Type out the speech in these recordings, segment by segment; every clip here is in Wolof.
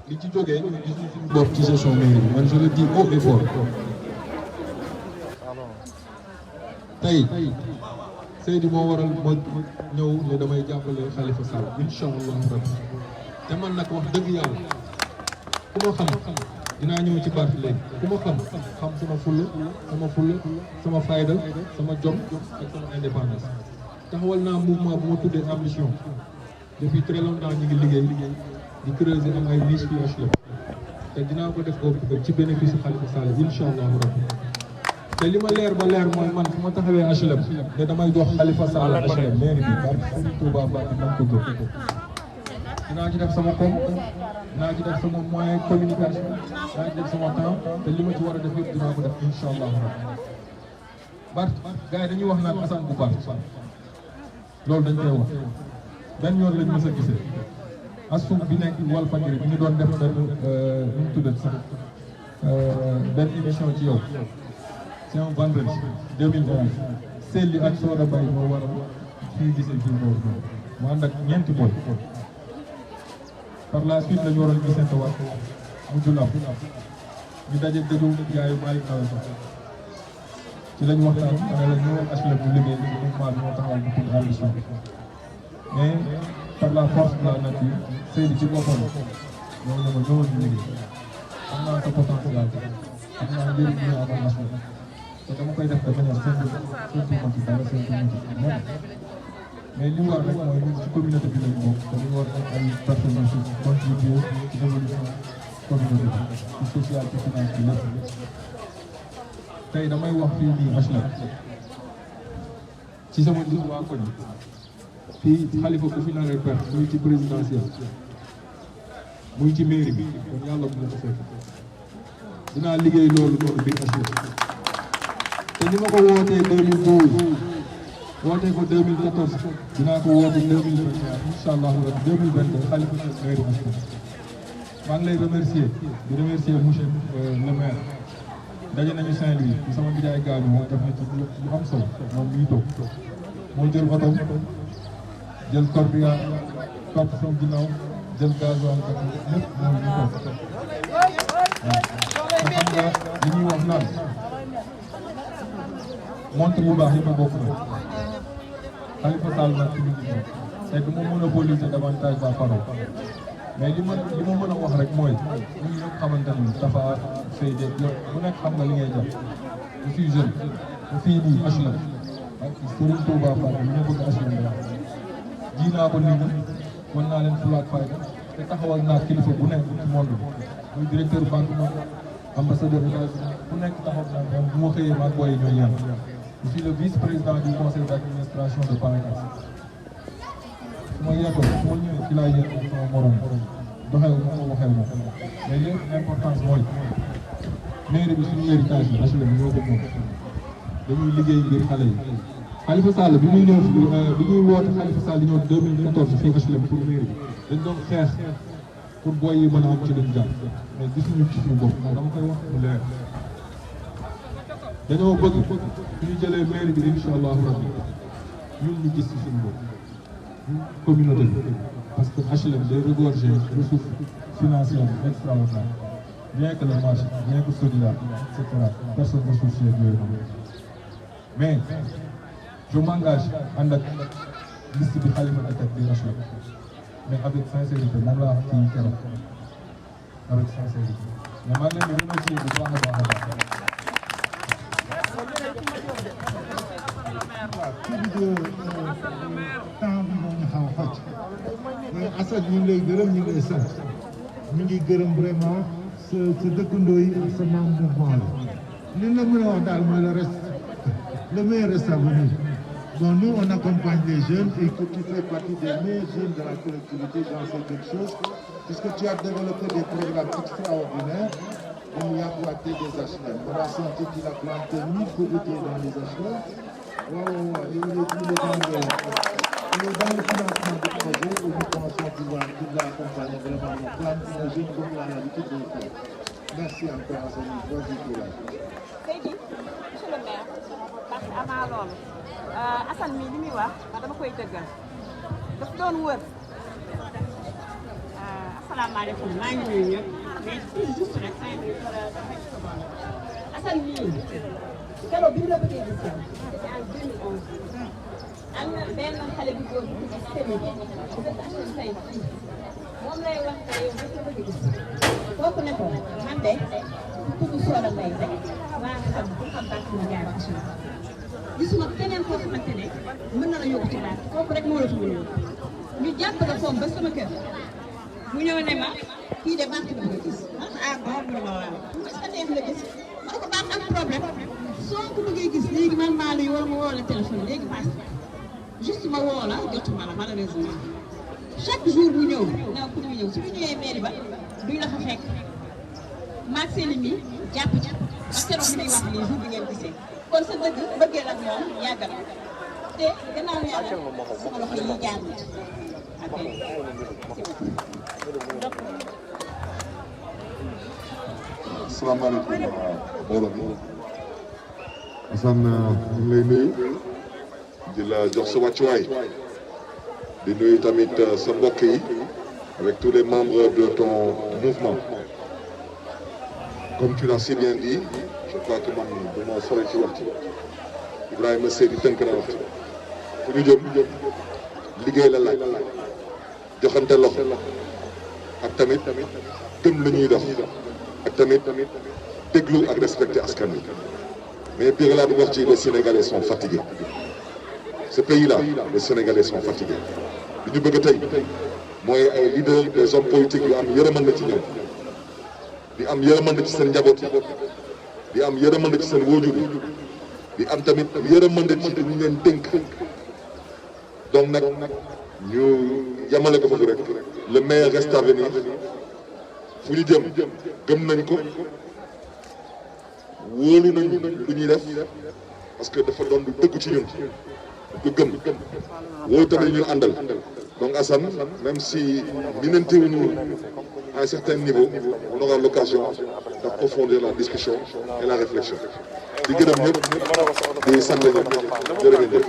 li ci jógee ñu gis suñu bopp ci gestion mairie bi man je le dis haut et fort tey Seydi moo waral ma ñëw ne damay jàppale Khalifa Sall incha allah rabbi te man nag wax dëgg yàlla ku ma xam dinaa ñëw ci parti léegi ku ma xam sama fulla sama fayda sama jom ak sama indépendance taxawal naa mouvement bu ma tuddee ambition depuis très longtemps ñu ngi liggéey di creuser am ay niche fii HLM te dinaa ko def ci bénéfice Khalifa Sall incha allah rabbi te li ma leer ba leer mooy man fu ma taxawee HLM ne damay jox Khalifa Sall HLM mairie bi barke Serigne Touba Mbacke nañ ko jóg dinaa ci def sama com dinaa ci def sama moyen communication dinaa ci def sama temps te li ma ci war a def yëpp dinaa ko def incha allah Bart gars yi dañuy wax naan Assane bu Bart loolu dañ koy wax benn yoon lañ mës a gisee assoum bi nekk Walfadjri bi ñu doon def benn nu mu tuddati sax benn émission ci yow c'est un vendredi 2011 Selli ak Soda Baye moo war a fii gisee fii boobu mu ànd ak ñeenti boy par la suite la ñu waroon gisante waat mu julaam ñu daje dëju yaayu Malick Nawel ci lañ waxtaan ne la ñëwoon HLM bu liggéey mouvement bi moo taxawal bu tudd ambition mais par la force de la nature Seydi ci boppam ñoo ne ma ñëwoon ñu liggéey xam naa sa potentiel xam naa njëriñ bi ñu amal HLM te dama koy def de manière simple ma ci dara séntu ma ci lenn mais li war rek mooy ñun ci communauté bi lañu bokk te li war ay personnes yu contribuer ci évolution communauté bi ci social ci finance bi lépp tey damay wax fii nii HLM ci sama gis waa koñ fii Khalifa ku fi naree perte muy ci présidentiel muy ci mairie bi kon yàlla bu ma ko fekk dinaa liggéey loolu noonu biir HLM te ni ma ko wootee 2012 wootee ko 2014 dinaa ko woote 2021 incha allah 2022 Khalifa Niass mairie HLM maa ngi lay remercier di remercier monsieur le maire daje nañu Saint-Louis bi sama nijaay gaañu moo def na ci lu am solo moom mii toog moo jël oto jël corbillard topp sama ginnaaw jël gasoil lépp moom ñu toog te xam nga li ñuy wax naan montre bu baax yi ma bokk na Khalifa Sall nag ci nit ñi c'est que mu monopoliser davantage la parole mais li ma mën a wax rek mooy ñun ñëpp xamante ni dafa Seydi yow bu nekk xam nga li ngay jàpp je suis jeune bu fii nii HLM ak Serigne Touba Mbacke ñu bëgg HLM la ji naa ko nit ñi mën naa leen fulaak fayda te taxawal naa kilifa bu nekk ci monde bi muy directeur banque mondiale ambassadeur États-Unis bu nekk taxaw naa ñoom bu ma xëyee maag booy ñooy yem je suis le vice-président du conseil d'administration de Paracas su ma yeetoo su ma ñëwee ci laa yéeg sama morom doxewu ma ko waxew ma mais léegi l'importance mooy mairie bi suñu héritage bi HLM ñoo ko moom dañuy liggéey ngir xale yi Khalifa Sall bi muy ñëw bi ñuy woote Khalifa Sall ñëw 2014 fii HLM pour mairie bi dañ doon xeex pour boy yi mën a am ci luñ jàpp mais gisuñu ci suñu bopp dama koy wax mu leer dañoo bëgg suñu jëlee mairie bi incha allahu rabbi ñun ñu gis ci suñu bopp communauté bi parce que HLM day regorger ressources financières extraordinaires bien que le marché bien que solidaire et cetera personne ressources yooyu noonu mais je m'engage ànd ak liste bi Khalifa na teg biir HLM mais avec sincérité moom laa wax kii keroog avec sincérité mais maa ngi leen di remercier bu baax a baax a baax. temps bi moo ñu xaw a xoj mais Assane ñu ngi lay gërëm ñu ngi lay sant ñu ngi gërëm vraiment sa dëkkandoo yi ak sa membre mouvement la li la mën a wax daal mooy le meilleur reste à venir. Bon, nous on accompagne les jeunes et que tu fais partie des meilleurs jeunes de la collectivité, j'en sais quelque chose puisque tu as développé des programmes extraordinaires où il y a planté des HLM. On a senti qu'il a planté 1000 cocotiers dans les HLM. Il est dans le financement du projet où nous pensons pouvoir accompagner vraiment le plan pour les jeunes comme on a l'habitude de le faire. Merci encore à Samy. Vas-y, courage. Seydi, monsieur le maire, parce que avant loolu Assane mii li muy wax dama koy dëggal daf doon wër Assane asalaamaaleykum maa ngi nuyu ñëpp mais juste rek 5 minutes wala Assane mii keroog bi ñu la bëggee gis c'était en 2011 am na benn xale bu góor bu gis tamit bu dëkk Assane Faye moom lay wax ne yow dafa bëgg gis kooku ne ko man de tudd Soda Mbaye rek maa xam bu xam baax na jaar ci suuf gisuma keneen koo xamante ne mën na la yóbbu ci baax kooku rek moo la fi yóbbu ñu jàpp la foom ba sama kër mu ñëw ne ma kii de banque bi nga gis man ah bon mu ne ma waaw est-ce que neex nga gis ma ne ko baax am problème soo ko bëggee gis léegi man maa lay woo ma woo la téléphone léegi paase juste ma woo la jotuma la malheureusement chaque jour bu ñëw naa pour mu ñëw su ñu ñëwee mairie ba duñ la fa fekk maag seen mi jàpp ci ba keroog bi ñuy wax nii jour bi ngeen gisee kon sa dëgg bëggee la ak moom yàgg na te gannaaw yàlla sama loxo yi jaar na asalaamaaleykum mbooloo mi Assane ñu ngi lay nuyu di la jox sa wàccuwaay di nuyu tamit sa mbokk yi avec tous les membres de ton mouvement comme tu l'as si bien dit je crois que man du ma sore ci waxtu Ibrahima Seydi tënk na waxtu fu ñu jëm liggéey la laaj joxante loxo ak tamit gëm la ñuy def ak tamit déglu ak respecter askan wi mais biir laa bëgg wax ci les Sénégalais sont fatigués ce pays-là les Sénégalais sont fatigués li ñu bëgg tey mooy ay leaders des hommes politiques yu am yërmande ci ñoom di am yërmande ci seen njaboot yi di am yërmande ci seen waajur yi di am tamit yërmande ci ñu leen dénk donc nag ñu yamale ko foofu rek le meilleur reste à venir fu ñu jëm gëm nañ ko wóolu nañu lu ñuy def parce que dafa doon lu dëggu ci ñun du gëm wóolu tamit ñu àndal donc Assane même si minantewuñu à un certain niveau on aura l'occasion d'approfondir la discussion et la réflexion di gërëm ñëpp di sant ñëpp jërë ngeen jëf.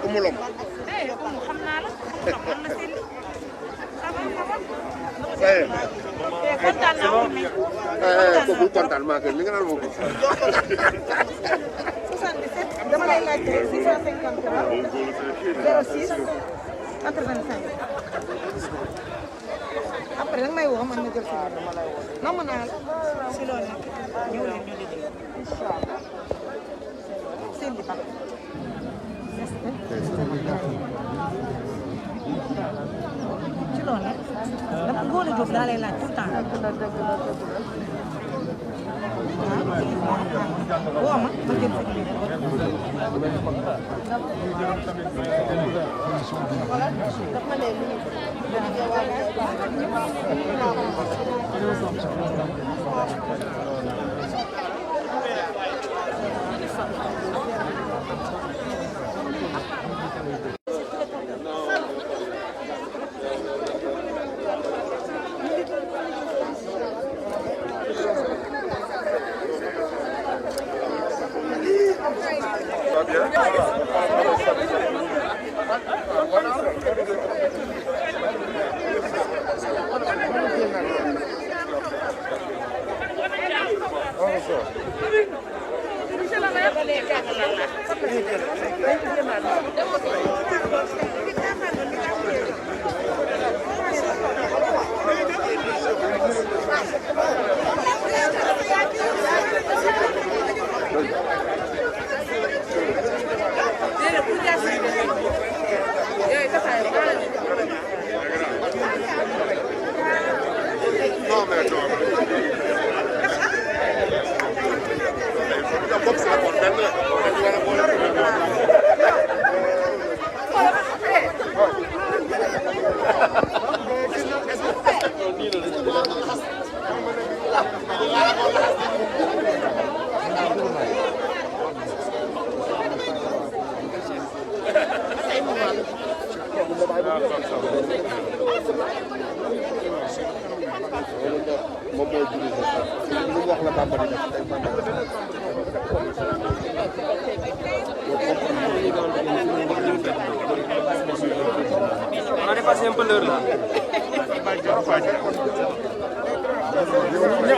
umulom xam naa la man la seen kontaan naa woon ko bu kontaan maa ngi li nga naan moom 77 dama lay laajte 653 06 85 après nag may woo man ma jël si namm naa la si loolu nag ñëw leen ñu liggéey incha allah seen di baax ci loolu nag dafa Ngoné Diop daa lay laaj tout le temps waaw ma jël moom mooy juri lu mu wax la Bamba di def tey Bamba on a dépassé un peu l'heure là. ñu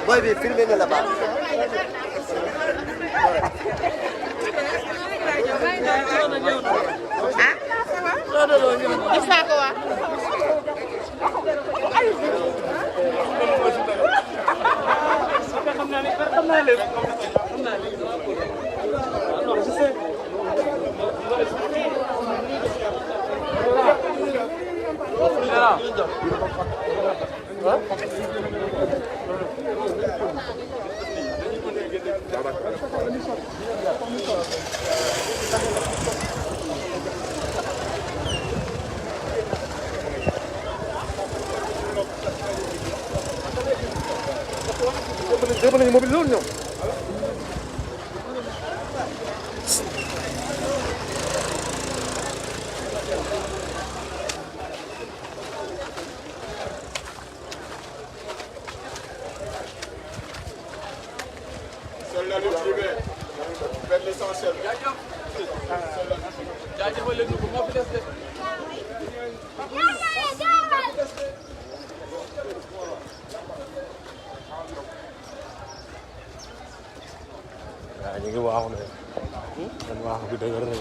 boy bi filmé na la ba ngi waaxu ne man waaxu bi dëgër na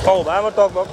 xaw baa ma toog boog